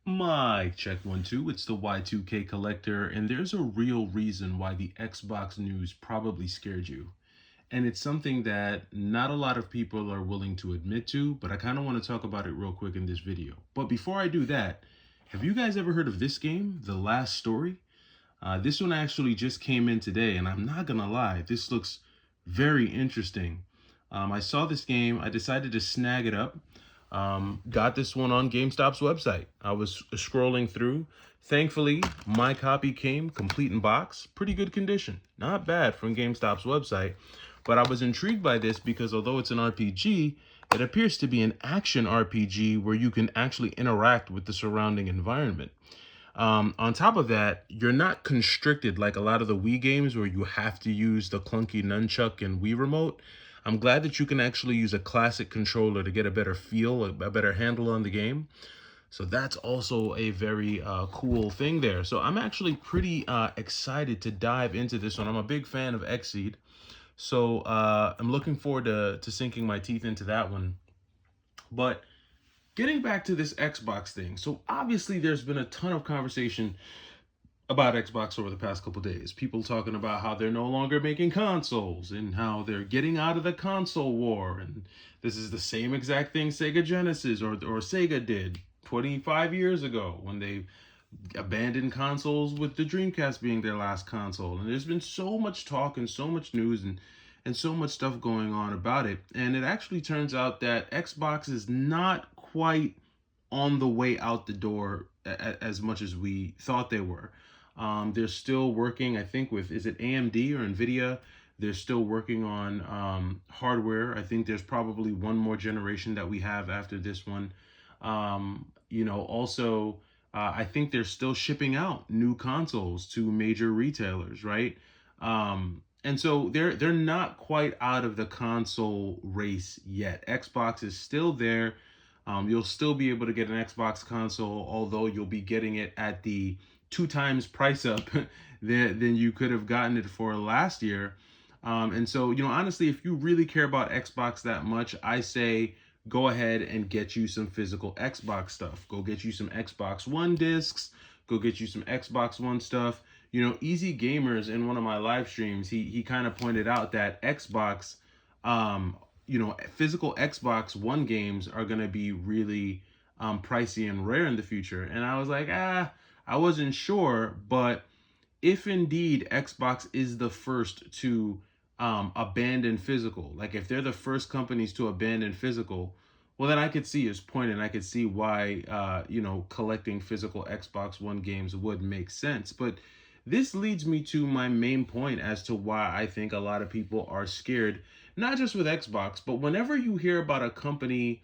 Mic check 1 2. It's the Y2K collector, and there's a real reason why the Xbox news probably scared you. And it's something that not a lot of people are willing to admit to, but I kind of want to talk about it real quick in this video. But before I do that, have you guys ever heard of this game, The Last Story? This one actually just came in today, and I'm not gonna lie, this looks very interesting. I saw this game, I decided to snag it up. Got this one on GameStop's website. I was scrolling through. Thankfully, my copy came complete in box, pretty good condition. Not bad from GameStop's website. But I was intrigued by this because although it's an RPG, it appears to be an action RPG where you can actually interact with the surrounding environment. On top of that, you're not constricted like a lot of the Wii games where you have to use the clunky nunchuck and Wii remote. I'm glad that you can actually use a classic controller to get a better feel, a better handle on the game. So that's also a very cool thing there. So I'm actually pretty excited to dive into this one. I'm a big fan of Xseed. So I'm looking forward to sinking my teeth into that one. But getting back to this Xbox thing. So obviously there's been a ton of conversation about Xbox over the past couple days. People talking about how they're no longer making consoles and how they're getting out of the console war. And this is the same exact thing Sega Genesis or Sega did 25 years ago when they abandoned consoles with the Dreamcast being their last console. And there's been so much talk and so much news and so much stuff going on about it. And it actually turns out that Xbox is not quite on the way out the door as much as we thought they were. They're still working, I think, with, is it AMD or NVIDIA? They're still working on hardware. I think there's probably one more generation that we have after this one. Also, I think they're still shipping out new consoles to major retailers, right? And so they're not quite out of the console race yet. Xbox is still there. You'll still be able to get an Xbox console, although you'll be getting it at the 2 times price up than you could have gotten it for last year. And so, honestly, if you really care about Xbox that much, I say go ahead and get you some physical Xbox stuff. Go get you some Xbox One discs. Go get you some Xbox One stuff. Easy Gamers in one of my live streams, he kind of pointed out that Xbox, physical Xbox One games are going to be really pricey and rare in the future. And I was like, I wasn't sure, but if indeed Xbox is the first to abandon physical, like if they're the first companies to abandon physical, well, then I could see his point and I could see why, collecting physical Xbox One games would make sense. But this leads me to my main point as to why I think a lot of people are scared, not just with Xbox, but whenever you hear about a company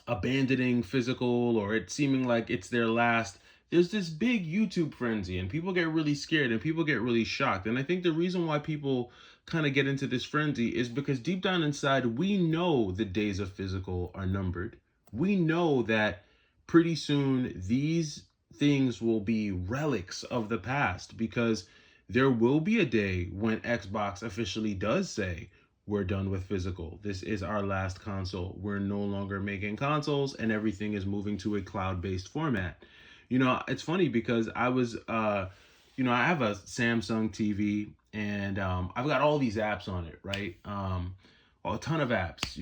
abandoning physical or it seeming like it's their last, there's this big YouTube frenzy and people get really scared and people get really shocked. And I think the reason why people kind of get into this frenzy is because deep down inside, we know the days of physical are numbered. We know that pretty soon these things will be relics of the past because there will be a day when Xbox officially does say, we're done with physical. This is our last console. We're no longer making consoles and everything is moving to a cloud-based format. It's funny because I have a Samsung TV and I've got all these apps on it, right? A ton of apps,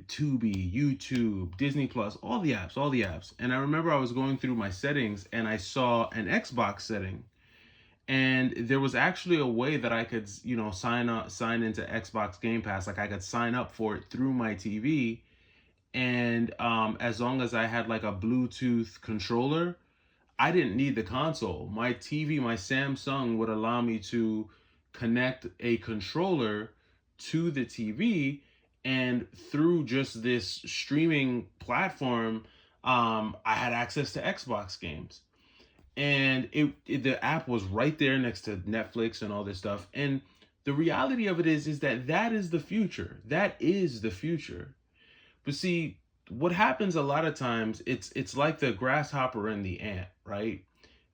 Tubi, YouTube, Disney Plus, all the apps. And I remember I was going through my settings and I saw an Xbox setting and there was actually a way that I could, sign into Xbox Game Pass. Like I could sign up for it through my TV, and as long as I had like a Bluetooth controller, I didn't need the console. My TV, my Samsung, would allow me to connect a controller to the TV, and through just this streaming platform, I had access to Xbox games and the app was right there next to Netflix and all this stuff. And the reality of it is that is the future. That is the future. But see, what happens a lot of times, it's like the grasshopper and the ant, right?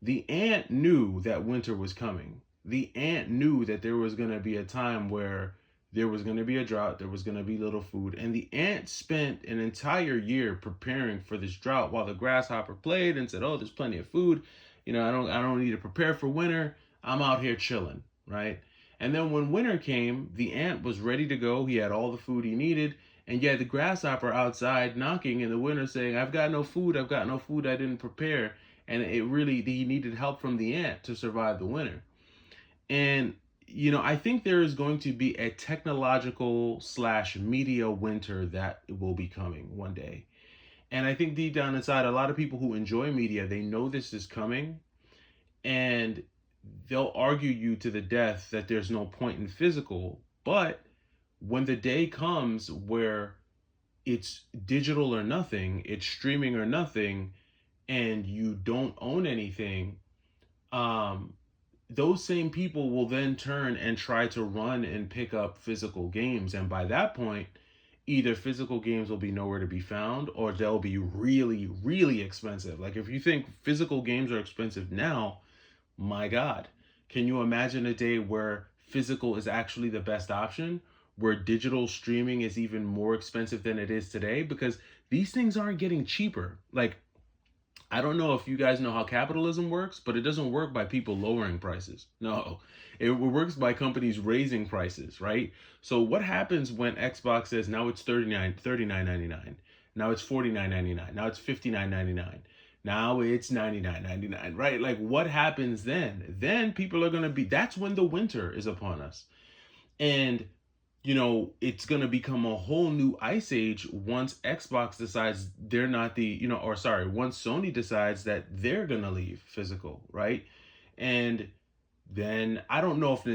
The ant knew that winter was coming. The ant knew that there was going to be a time where there was going to be a drought, there was going to be little food, and the ant spent an entire year preparing for this drought while the grasshopper played and said, "Oh, there's plenty of food. I don't need to prepare for winter. I'm out here chilling," right? And then when winter came, the ant was ready to go. He had all the food he needed, and yet the grasshopper outside knocking in the winter saying, "I've got no food. I've got no food. I didn't prepare." And he needed help from the ant to survive the winter. And I think there is going to be a technological slash media winter that will be coming one day. And I think deep down inside, a lot of people who enjoy media, they know this is coming, and they'll argue you to the death that there's no point in physical. But when the day comes where it's digital or nothing, it's streaming or nothing, and you don't own anything, um, those same people will then turn and try to run and pick up physical games. And by that point, either physical games will be nowhere to be found, or they'll be really, really expensive. Like, if you think physical games are expensive now, my God, can you imagine a day where physical is actually the best option? Where digital streaming is even more expensive than it is today? Because these things aren't getting cheaper. Like, I don't know if you guys know how capitalism works, but it doesn't work by people lowering prices. No, it works by companies raising prices, right? So what happens when Xbox says now it's 39.99, now it's 49.99, now it's 59.99, now it's 99.99, right? Like, what happens then? Then people are going to be, that's when the winter is upon us. And it's going to become a whole new ice age once Xbox decides they're not once Sony decides that they're going to leave physical, right? And then I don't know if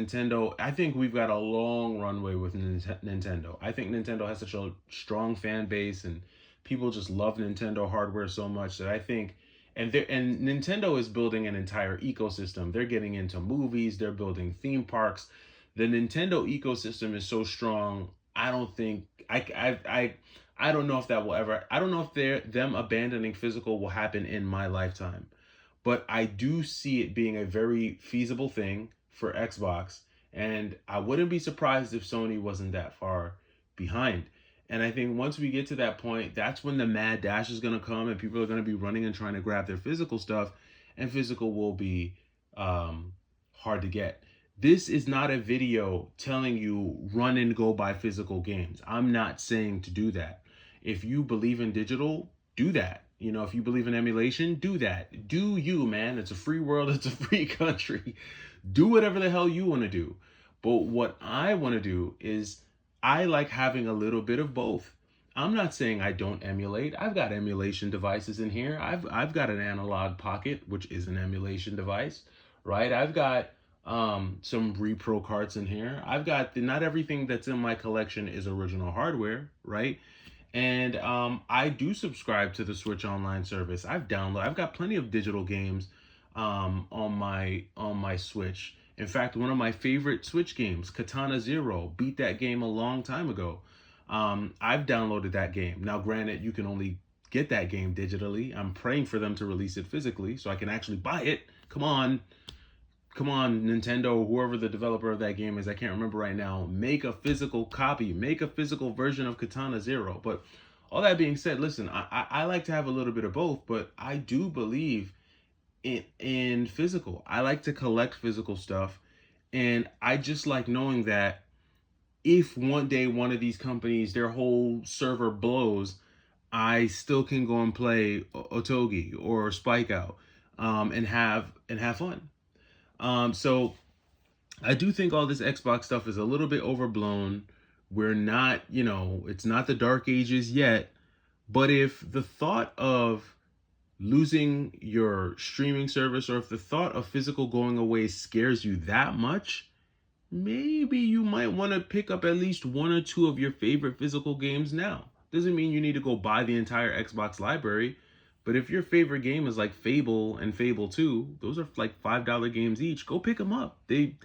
I think we've got a long runway with Nintendo. I think Nintendo has such a strong fan base, and people just love Nintendo hardware so much that I think, and Nintendo is building an entire ecosystem. They're getting into movies, they're building theme parks. The Nintendo ecosystem is so strong. I don't think I don't know if that will ever. I don't know if them abandoning physical will happen in my lifetime, but I do see it being a very feasible thing for Xbox, and I wouldn't be surprised if Sony wasn't that far behind. And I think once we get to that point, that's when the mad dash is going to come, and people are going to be running and trying to grab their physical stuff, and physical will be hard to get. This is not a video telling you run and go buy physical games. I'm not saying to do that. If you believe in digital, do that. If you believe in emulation, do that. Do you, man. It's a free world. It's a free country. Do whatever the hell you want to do. But what I want to do is I like having a little bit of both. I'm not saying I don't emulate. I've got emulation devices in here. I've got an Analog Pocket, which is an emulation device, right? I've got some repro carts in here. I've got not everything that's in my collection is original hardware, right? And I do subscribe to the Switch Online service. I've got plenty of digital games on my Switch. In fact, one of my favorite Switch games, Katana Zero, beat that game a long time ago. I've downloaded that game. Now, granted, you can only get that game digitally. I'm praying for them to release it physically so I can actually buy it. Come on, Nintendo, whoever the developer of that game is, I can't remember right now, make a physical copy, make a physical version of Katana Zero. But all that being said, listen, I like to have a little bit of both, but I do believe in physical. I like to collect physical stuff, and I just like knowing that if one day one of these companies, their whole server blows, I still can go and play Otogi or Spike Out, and have fun. So I do think all this Xbox stuff is a little bit overblown. We're not, it's not the dark ages yet. But if the thought of losing your streaming service, or if the thought of physical going away scares you that much, maybe you might want to pick up at least one or two of your favorite physical games now. Doesn't mean you need to go buy the entire Xbox library. But if your favorite game is like Fable and Fable 2, those are like $5 games each. Go pick them up. They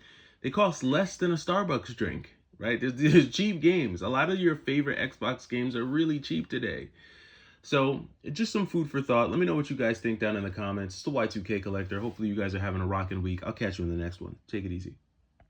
cost less than a Starbucks drink, right? There's cheap games. A lot of your favorite Xbox games are really cheap today. So just some food for thought. Let me know what you guys think down in the comments. It's the Y2K Collector. Hopefully you guys are having a rocking week. I'll catch you in the next one. Take it easy.